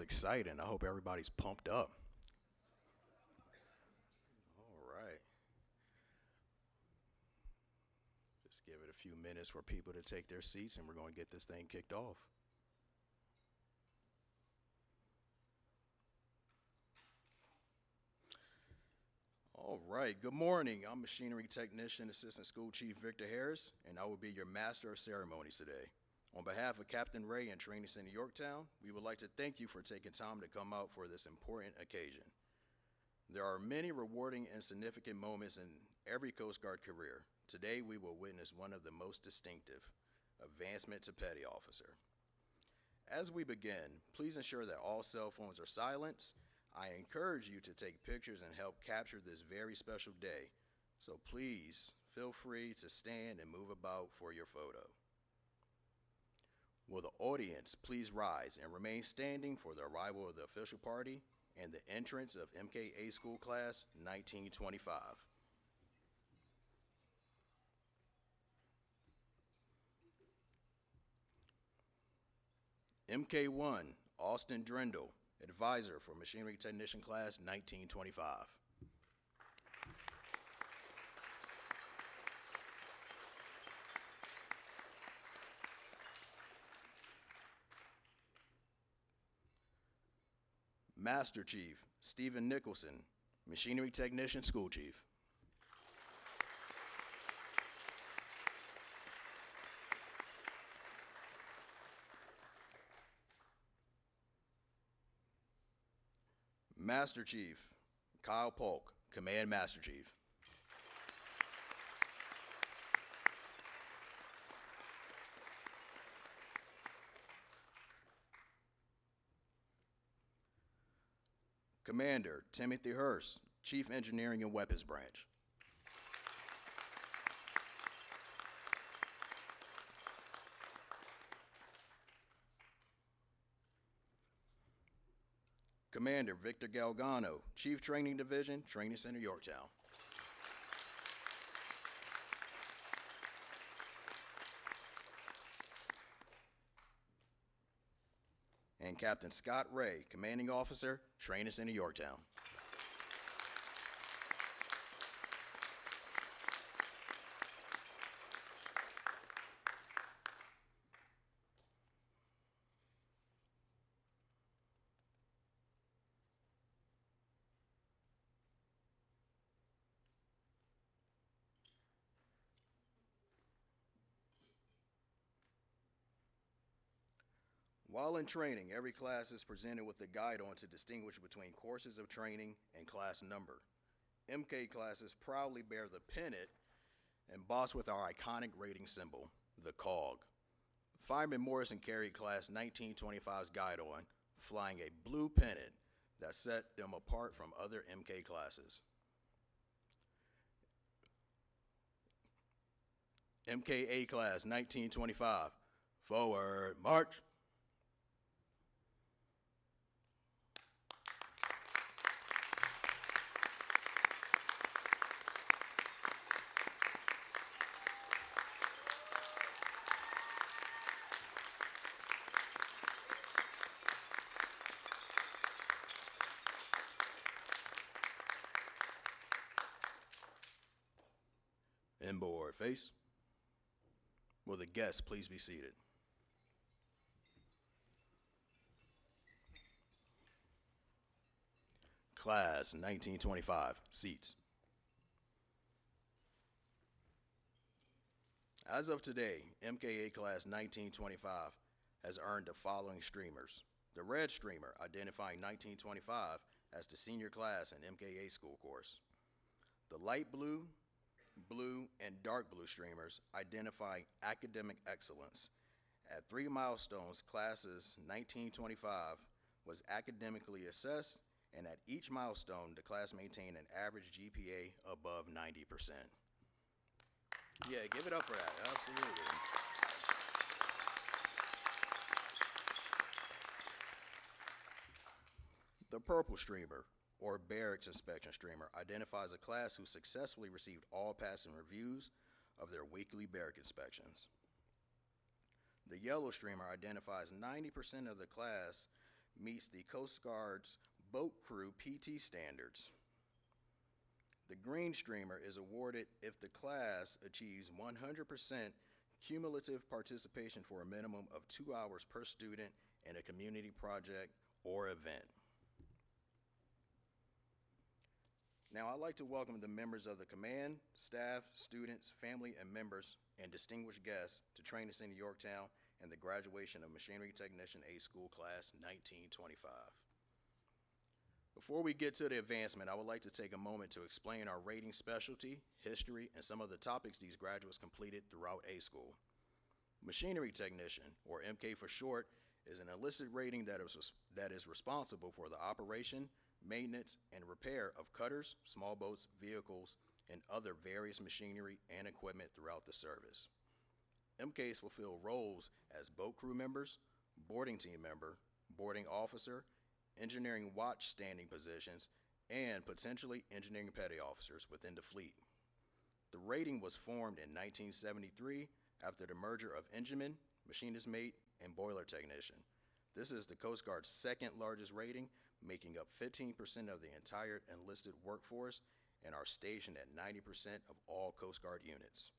exciting. I hope everybody's pumped up. All right. Just give it a few minutes for people to take their seats, and we're going to get this thing kicked off. All right. Good morning. I'm Machinery Technician Assistant School Chief Victor Harris, and I will be your Master of Ceremonies today. On behalf of Captain Ray and Training Center Yorktown, we would like to thank you for taking time to come out for this important occasion. There are many rewarding and significant moments in every Coast Guard career. Today, we will witness one of the most distinctive, advancement to Petty Officer. As we begin, please ensure that all cell phones are silenced. I encourage you to take pictures and help capture this very special day. So please feel free to stand and move about for your photo. Will the audience please rise and remain standing for the arrival of the official party and the entrance of MKA School Class 1925. MK1, Austin Drendel, Advisor for Machinery Technician Class 1925. Master Chief, Stephen Nicholson, Machinery Technician School Chief. Master Chief, Kyle Polk, Command Master Chief. Commander Timothy Hurst, Chief Engineering and Weapons Branch. Commander Victor Galgano, Chief Training Division, Training Center Yorktown. And Captain Scott Ray, Commanding Officer, Training Center Yorktown. While in training, every class is presented with a guide on to distinguish between courses of training and class number. MK classes proudly bear the pennant embossed with our iconic rating symbol, the COG. Fireman Morrison carried class 1925's guide on, flying a blue pennant that set them apart from other MK classes. MKA class 1925, forward march. Inboard face. Will the guests please be seated? Class 1925, seats. As of today, MKA Class 1925 has earned the following streamers. The red streamer, identifying 1925 as the senior class in MKA school course. The light blue, blue, and dark blue streamers identify academic excellence. At 3 milestones, classes 1925 was academically assessed, and at each milestone, the class maintained an average GPA above 90%. Yeah, give it up for that, absolutely. The purple streamer, or barracks inspection streamer, identifies a class who successfully received all passing reviews of their weekly barrack inspections. The yellow streamer identifies 90% of the class meets the Coast Guard's boat crew PT standards. The Green Streamer is awarded if the class achieves 100% cumulative participation for a minimum of 2 hours per student in a community project or event. Now, I'd like to welcome the members of the command, staff, students, family, and members, and distinguished guests to Training Center Yorktown and the graduation of Machinery Technician A School Class 1925. Before we get to the advancement, I would like to take a moment to explain our rating specialty, history, and some of the topics these graduates completed throughout A School. Machinery Technician, or MK for short, is an enlisted rating that is responsible for the operation, maintenance, and repair of cutters, small boats, vehicles, and other various machinery and equipment throughout the service. MKs fulfill roles as boat crew members, boarding team member, boarding officer, engineering watch standing positions, and potentially engineering petty officers within the fleet. The rating was formed in 1973 after the merger of engineman, machinist mate, and boiler technician. This is the Coast Guard's second largest rating, making up 15% of the entire enlisted workforce and are stationed at 90% of all Coast Guard units.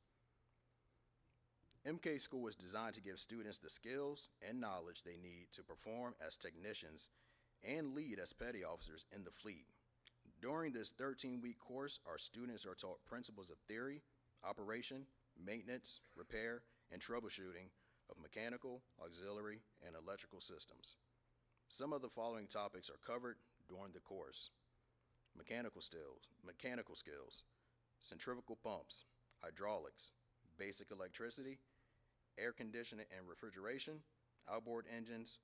MK School is designed to give students the skills and knowledge they need to perform as technicians and lead as petty officers in the fleet. During this 13-week course, our students are taught principles of theory, operation, maintenance, repair, and troubleshooting of mechanical, auxiliary, and electrical systems. Some of the following topics are covered during the course: mechanical skills, centrifugal pumps, hydraulics, basic electricity, air conditioning and refrigeration, outboard engines,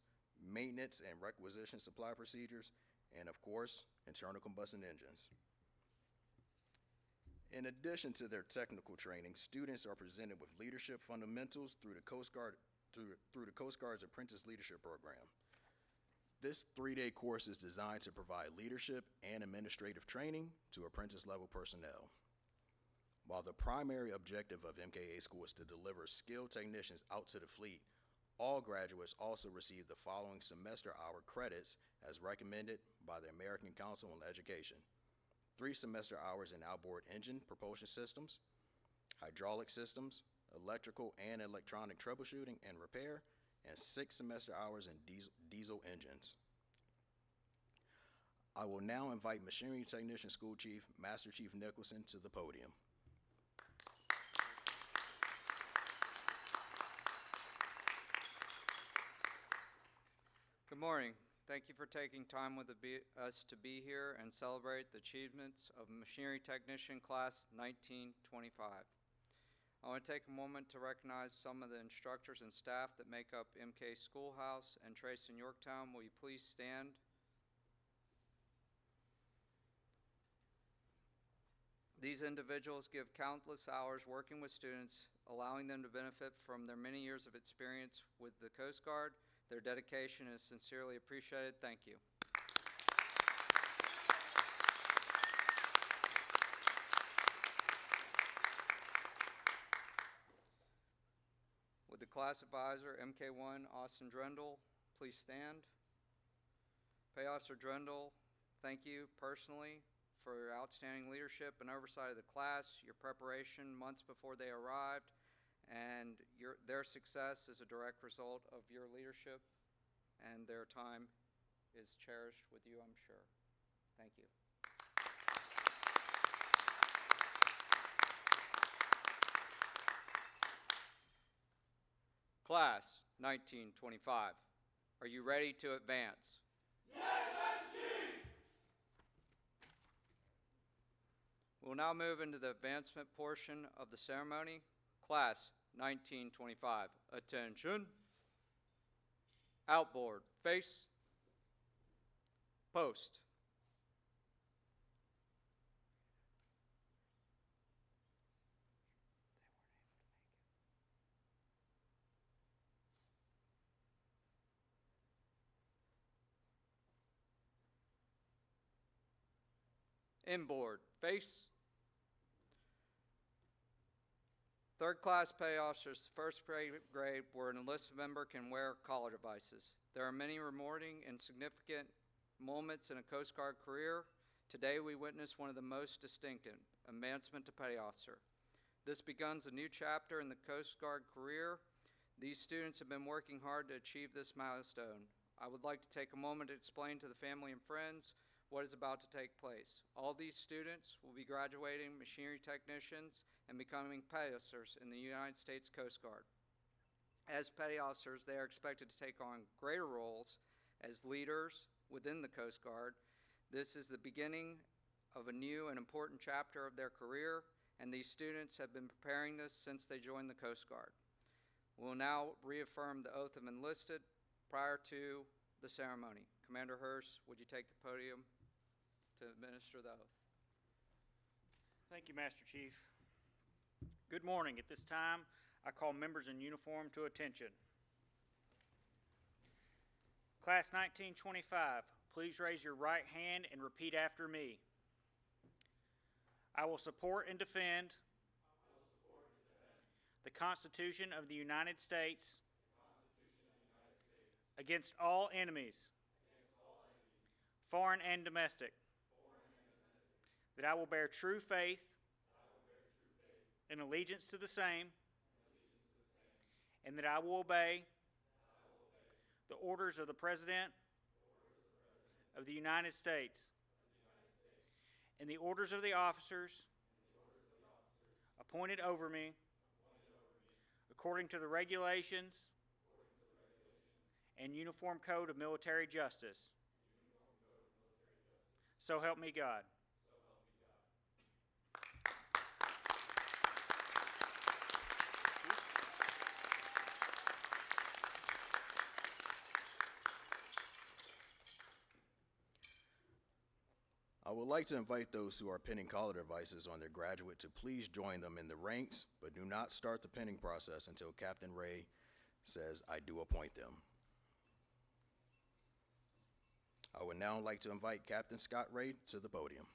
maintenance and requisition supply procedures, and of course, internal combustion engines. In addition to their technical training, students are presented with leadership fundamentals through the Coast Guard's Apprentice Leadership Program. This 3-day course is designed to provide leadership and administrative training to apprentice-level personnel. While the primary objective of MKA School is to deliver skilled technicians out to the fleet, all graduates also receive the following semester hour credits as recommended by the American Council on Education: 3 semester hours in outboard engine propulsion systems, hydraulic systems, electrical and electronic troubleshooting and repair, and 6 semester hours in diesel engines. I will now invite Machinery Technician School Chief, Master Chief Nicholson, to the podium. Good morning. Thank you for taking time with us to be here and celebrate the achievements of Machinery Technician Class 1925. I want to take a moment to recognize some of the instructors and staff that make up MK Schoolhouse and Trace in Yorktown. Will you please stand? These individuals give countless hours working with students, allowing them to benefit from their many years of experience with the Coast Guard. Their dedication is sincerely appreciated. Thank you. Would the class advisor, MK1 Austin Drendel, please stand? Pay Officer Drendel, thank you personally for your outstanding leadership and oversight of the class, your preparation months before they arrived, and their success is a direct result of your leadership, and their time is cherished with you, I'm sure. Thank you. Class 1925, are you ready to advance? Yes, Master Chief! We'll now move into the advancement portion of the ceremony. Class 1925, attention. Outboard, face, post. Inboard, face. Third class petty officers, first grade, where an enlisted member can wear collar devices. There are many rewarding and significant moments in a Coast Guard career. Today we witness one of the most distinctive, advancement to petty officer. This begins a new chapter in the Coast Guard career. These students have been working hard to achieve this milestone. I would like to take a moment to explain to the family and friends what is about to take place. All these students will be graduating machinery technicians and becoming petty officers in the United States Coast Guard. As petty officers, they are expected to take on greater roles as leaders within the Coast Guard. This is the beginning of a new and important chapter of their career, and these students have been preparing this since they joined the Coast Guard. We will now reaffirm the oath of enlisted prior to the ceremony. Commander Hurst, would you take the podium to administer the oath? Thank you, Master Chief. Good morning. At this time, I call members in uniform to attention. Class 1925, please raise your right hand and repeat after me. I will support and defend the Constitution of the United States against all enemies, foreign and domestic. That I will bear true faith and allegiance to the same, and that I will obey the orders of the President of the United States and the orders of the officers appointed over me according to the regulations and Uniform Code of Military Justice. So help me God. I would like to invite those who are pinning collar devices on their graduate to please join them in the ranks, but do not start the pinning process until Captain Ray says, "I do appoint them." I would now like to invite Captain Scott Ray to the podium.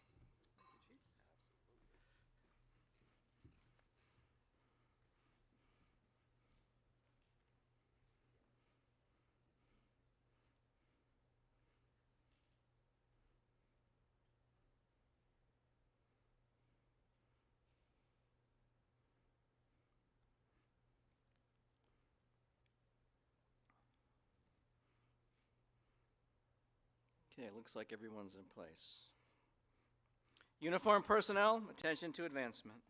Okay, looks like everyone's in place. Uniformed personnel, attention to advancement.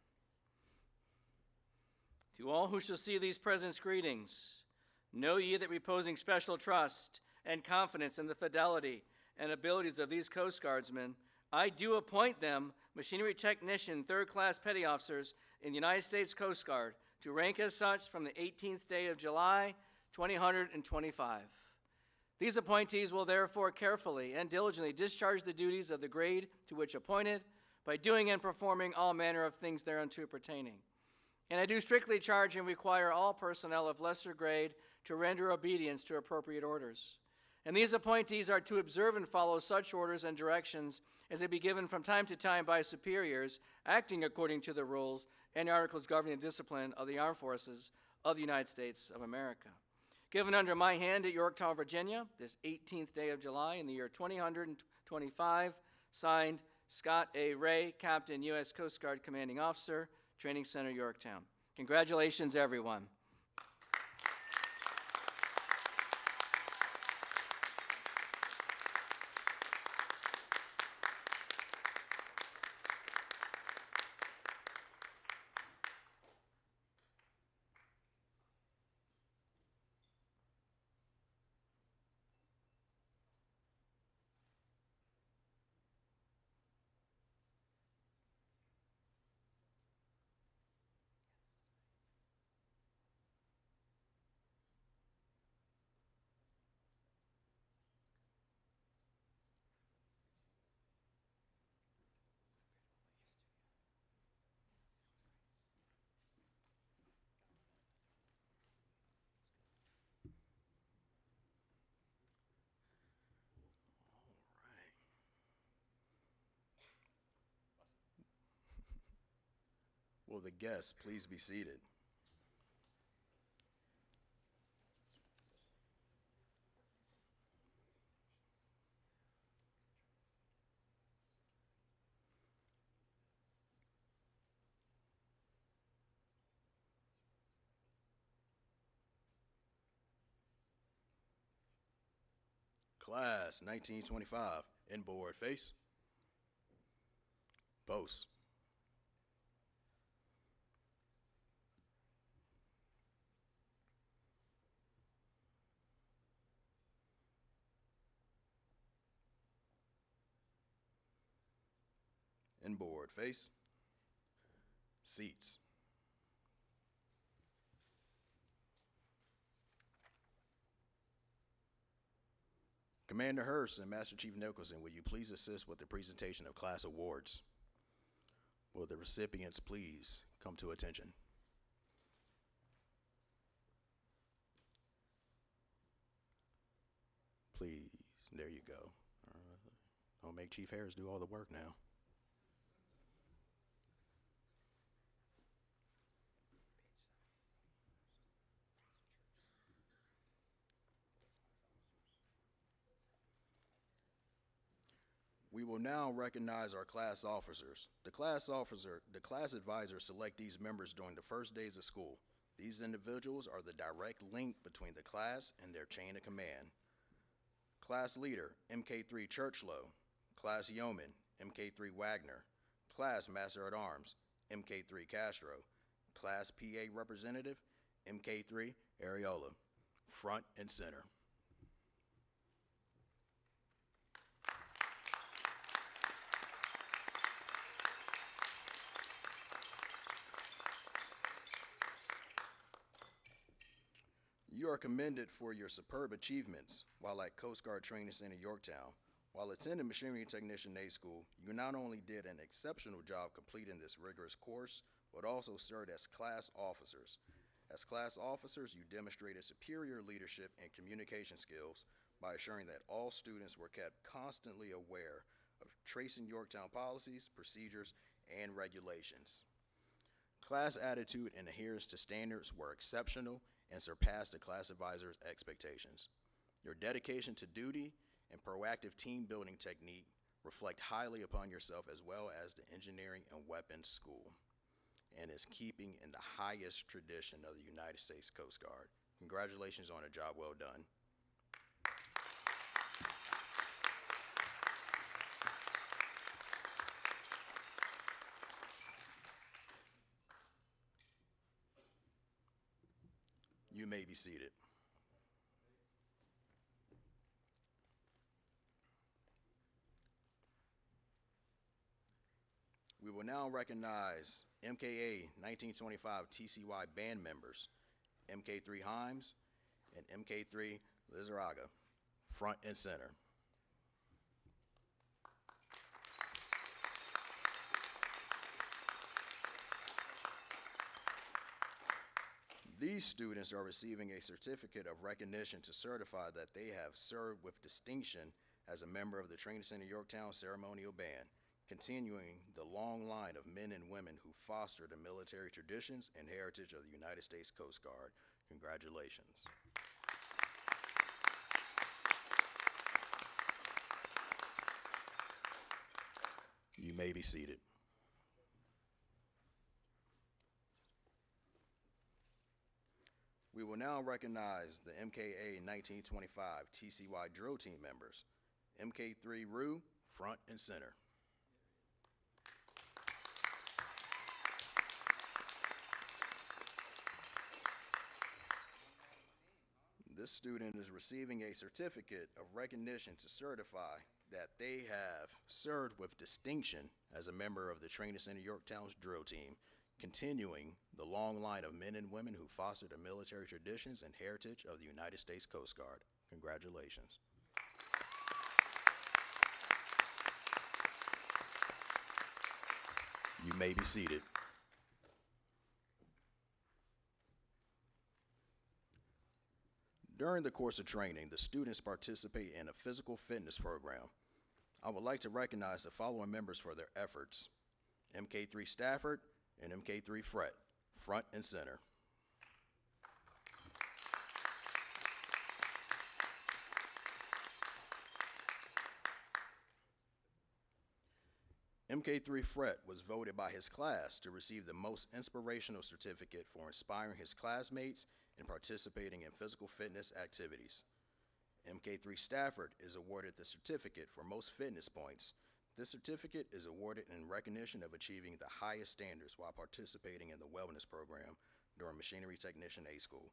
To all who shall see these presents, greetings. Know ye that reposing special trust and confidence in the fidelity and abilities of these Coast Guardsmen, I do appoint them machinery technician, third-class petty officers in the United States Coast Guard to rank as such from the 18th day of July, 2025. These appointees will therefore carefully and diligently discharge the duties of the grade to which appointed by doing and performing all manner of things thereunto pertaining. And I do strictly charge and require all personnel of lesser grade to render obedience to appropriate orders. And these appointees are to observe and follow such orders and directions as they be given from time to time by superiors, acting according to the rules and articles governing the discipline of the armed forces of the United States of America. Given under my hand at Yorktown, Virginia, this 18th day of July in the year 2025, signed Scott A. Ray, Captain, U.S. Coast Guard Commanding Officer, Training Center, Yorktown. Congratulations, everyone. Will the guests please be seated? Class 1925, inboard face, post. Inboard face, seats. Commander Hurst and Master Chief Nicholson, will you please assist with the presentation of class awards? Will the recipients please come to attention? Please, there you go. Don't make Chief Harris do all the work now. We will now recognize our class officers. The class advisors select these members during the first days of school. These individuals are the direct link between the class and their chain of command. Class leader, MK3 Churchlow. Class yeoman, MK3 Wagner. Class master at arms, MK3 Castro. Class PA representative, MK3 Areola. Front and center. You are commended for your superb achievements while at Coast Guard Training Center, Yorktown. While attending Machinery Technician A School, you not only did an exceptional job completing this rigorous course, but also served as class officers. As class officers, you demonstrated superior leadership and communication skills by assuring that all students were kept constantly aware of tracing Yorktown policies, procedures, and regulations. Class attitude and adherence to standards were exceptional and surpassed the class advisor's expectations. Your dedication to duty and proactive team building technique reflect highly upon yourself as well as the Engineering and Weapons School, and is keeping in the highest tradition of the United States Coast Guard. Congratulations on a job well done. You may be seated. We will now recognize MKA 1925 TCY band members, MK3 Himes and MK3 Lizaraga, front and center. These students are receiving a certificate of recognition to certify that they have served with distinction as a member of the Training Center Yorktown Ceremonial Band, continuing the long line of men and women who foster the military traditions and heritage of the United States Coast Guard. Congratulations. You may be seated. We will now recognize the MKA 1925 TCY drill team members. MK3 Rue, front and center. This student is receiving a certificate of recognition to certify that they have served with distinction as a member of the Training Center Yorktown's drill team, continuing the long line of men and women who foster the military traditions and heritage of the United States Coast Guard. Congratulations. You may be seated. During the course of training, the students participate in a physical fitness program. I would like to recognize the following members for their efforts: MK3 Stafford and MK3 Fret, front and center. MK3 Fret was voted by his class to receive the most inspirational certificate for inspiring his classmates and participating in physical fitness activities. MK3 Stafford is awarded the certificate for most fitness points. This certificate is awarded in recognition of achieving the highest standards while participating in the wellness program during Machinery Technician A School.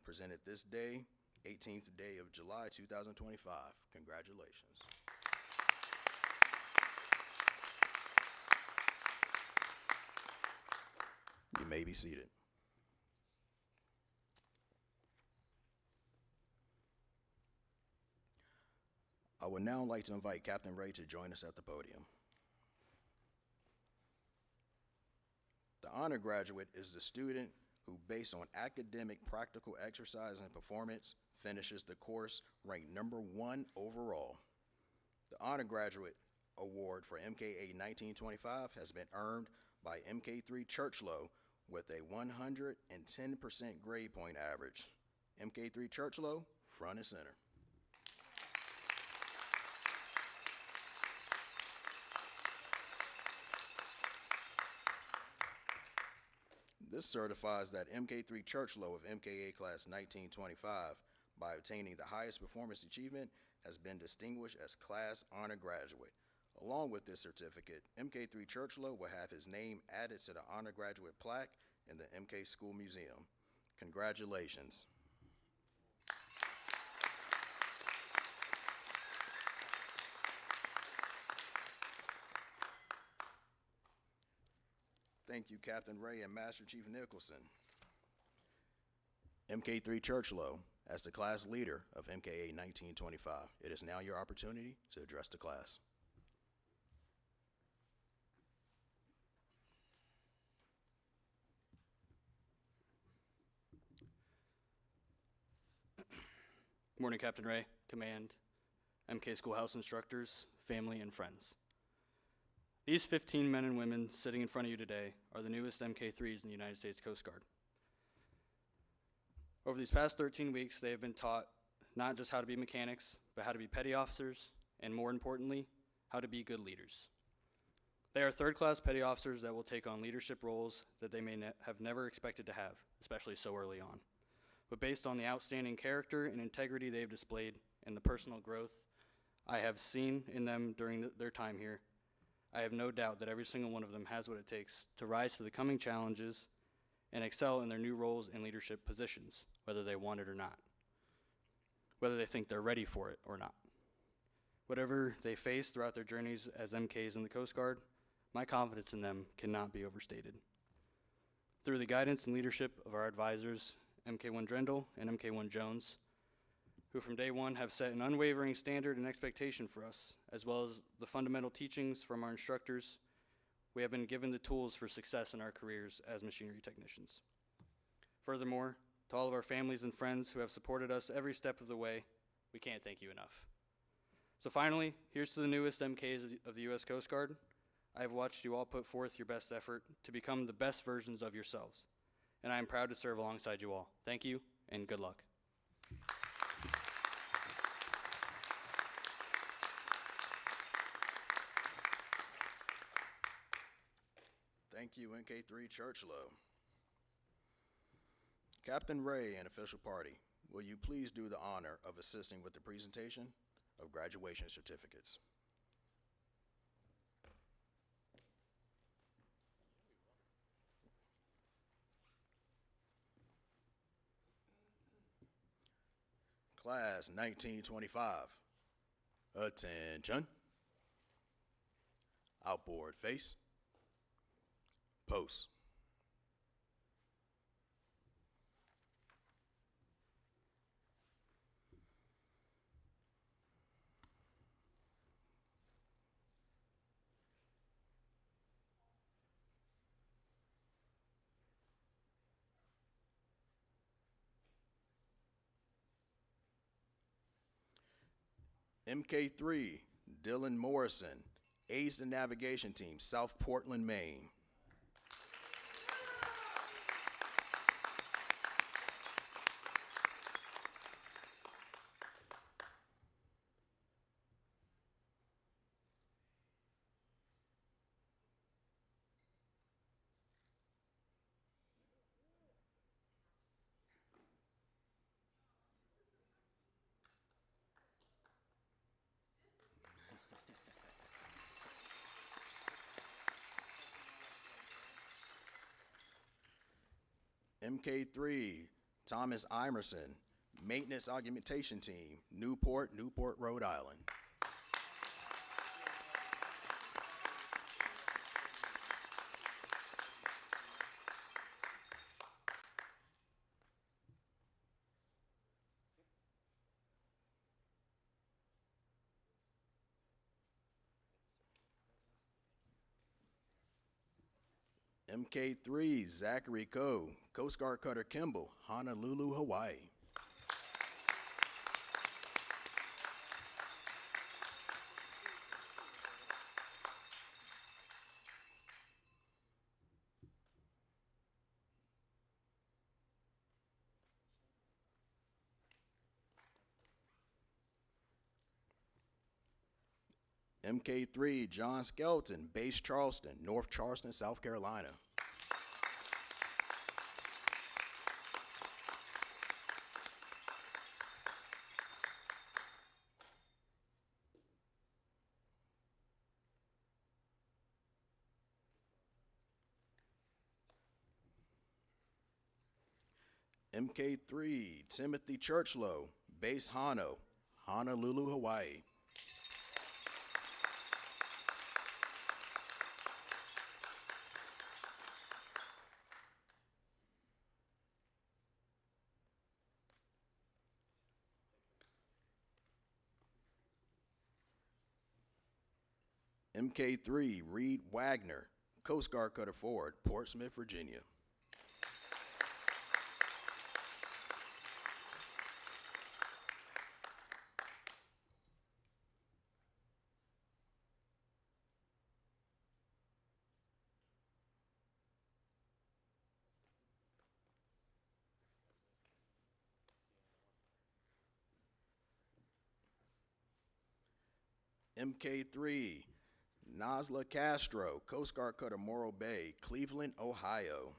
Presented this day, 18th day of July 2025. Congratulations. You may be seated. I would now like to invite Captain Ray to join us at the podium. The honor graduate is the student who, based on academic, practical exercise, and performance, finishes the course ranked #1 overall. The honor graduate award for MKA 1925 has been earned by MK3 Churchlow with a 110% grade point average. MK3 Churchlow, front and center. This certifies that MK3 Churchlow of MKA Class 1925, by obtaining the highest performance achievement, has been distinguished as Class Honor Graduate. Along with this certificate, MK3 Churchlow will have his name added to the Honor Graduate plaque in the MK School Museum. Congratulations. Thank you, Captain Ray and Master Chief Nicholson. MK3 Churchlow, as the class leader of MKA 1925, it is now your opportunity to address the class. Good morning, Captain Ray, Command, MK Schoolhouse instructors, family, and friends. These 15 men and women sitting in front of you today are the newest MK3s in the United States Coast Guard. Over these past 13 weeks, they have been taught not just how to be mechanics, but how to be petty officers, and more importantly, how to be good leaders. They are third-class petty officers that will take on leadership roles that they may have never expected to have, especially so early on. But based on the outstanding character and integrity they have displayed and the personal growth I have seen in them during their time here, I have no doubt that every single one of them has what it takes to rise to the coming challenges and excel in their new roles and leadership positions, whether they want it or not, whether they think they're ready for it or not. Whatever they face throughout their journeys as MKs in the Coast Guard, my confidence in them cannot be overstated. Through the guidance and leadership of our advisors, MK1 Drendel and MK1 Jones, who from day one have set an unwavering standard and expectation for us, as well as the fundamental teachings from our instructors, we have been given the tools for success in our careers as machinery technicians. Furthermore, to all of our families and friends who have supported us every step of the way, we can't thank you enough. So finally, here's to the newest MKs of the U.S. Coast Guard. I have watched you all put forth your best effort to become the best versions of yourselves, and I am proud to serve alongside you all. Thank you, and good luck. Thank you, MK3 Churchlow. Captain Ray and official party, will you please do the honor of assisting with the presentation of graduation certificates? Class 1925, attention. Outboard face, post. MK3, Dylan Morrison, aids the navigation team, South Portland, Maine. MK3, Thomas Imerson, Maintenance Augmentation Team, Newport, Rhode Island. MK3, Zachary Coe, Coast Guard Cutter Kimball, Honolulu, Hawaii. MK3, John Skelton, Base Charleston, North Charleston, South Carolina. MK3, Timothy Churchlow, Base Hano, Honolulu, Hawaii. MK3, Reed Wagner, Coast Guard Cutter Forward, Portsmouth, Virginia. MK3, Nasla Castro, Coast Guard Cutter Morro Bay, Cleveland, Ohio.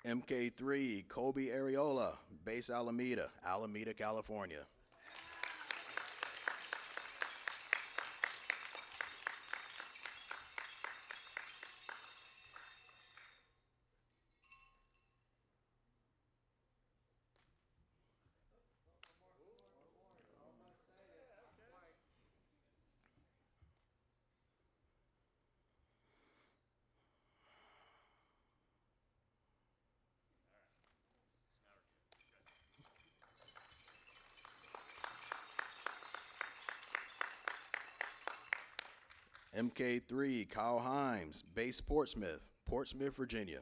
MK3, Colby Areola, Base Alameda, Alameda, California. MK3, Kyle Himes, Base Portsmouth, Portsmouth, Virginia.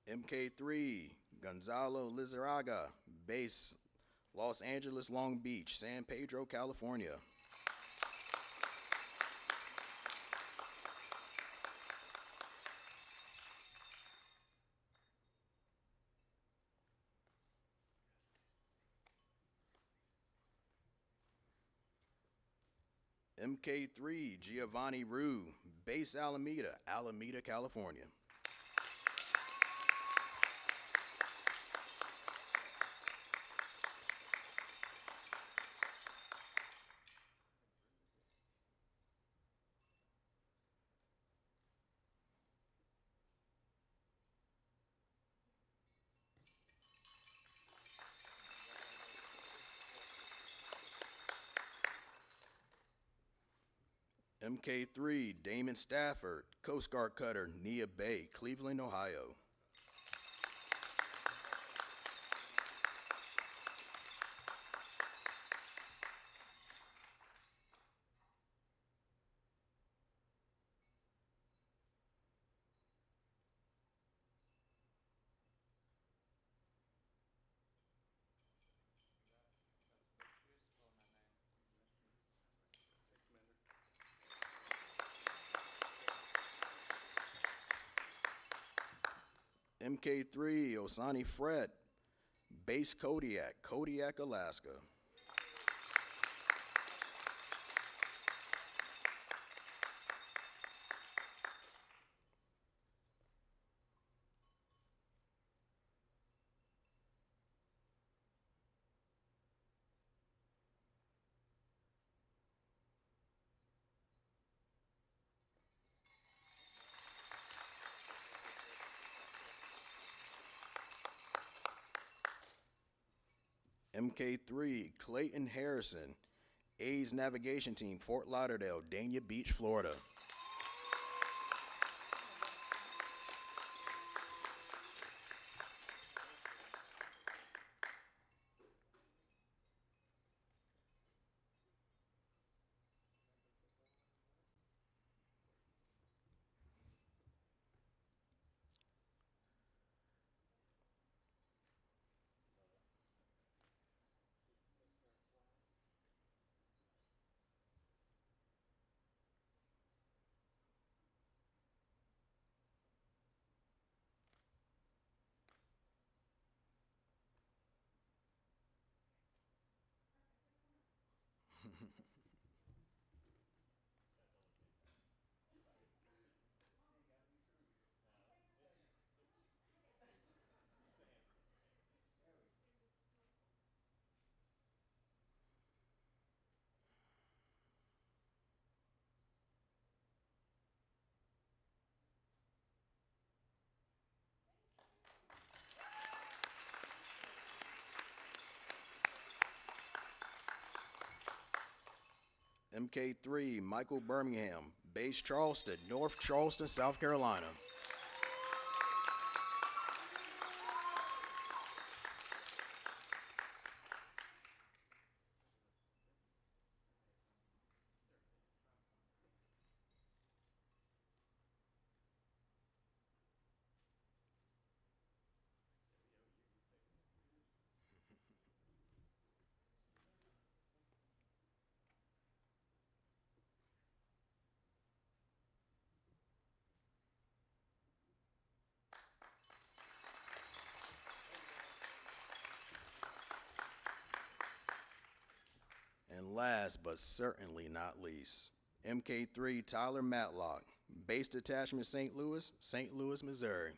MK3, Gonzalo Lizarraga, Base Los Angeles, Long Beach, San Pedro, California. MK3, Giovanni Rue, Base Alameda, Alameda, California. MK3, Damon Stafford, Coast Guard Cutter, Nia Bay, Cleveland, Ohio. MK3, Osani Fred, Base Kodiak, Kodiak, Alaska. MK3, Clayton Harrison, A's Navigation Team, Fort Lauderdale, Dania Beach, Florida. MK3, Michael Birmingham, Base Charleston, North Charleston, South Carolina. And last but certainly not least, MK3, Tyler Matlock, Base Detachment St. Louis, Missouri.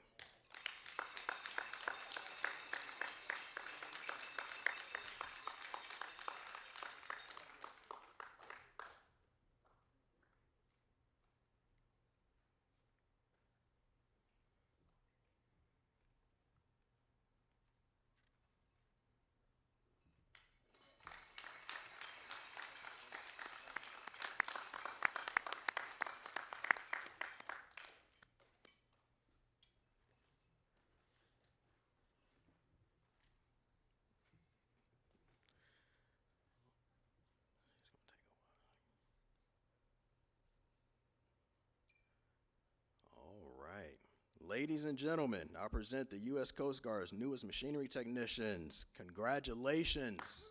All right. Ladies and gentlemen, I present the U.S. Coast Guard's newest machinery technicians. Congratulations.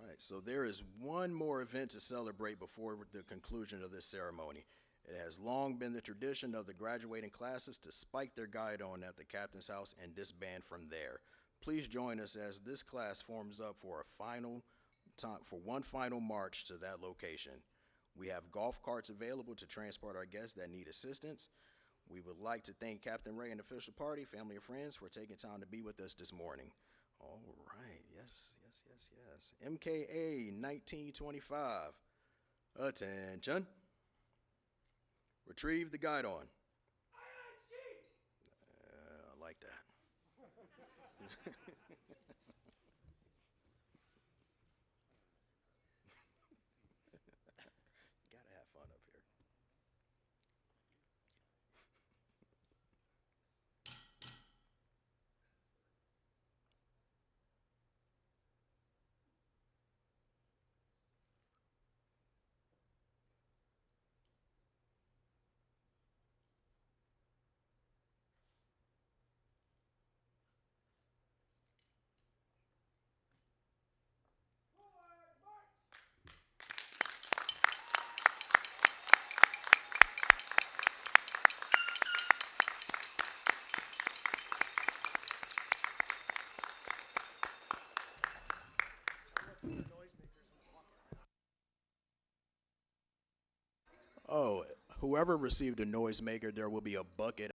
Right, so there is one more event to celebrate before the conclusion of this ceremony. It has long been the tradition of the graduating classes to spike their guide on at the captain's house and disband from there. Please join us as this class forms up for one final march to that location. We have golf carts available to transport our guests that need assistance. We would like to thank Captain Ray and the official party, family, and friends for taking time to be with us this morning. All right, yes. MKA 1925. Attention. Retrieve the guidon. I like that. Gotta have fun up here. Oh, whoever received a noisemaker, there will be a bucket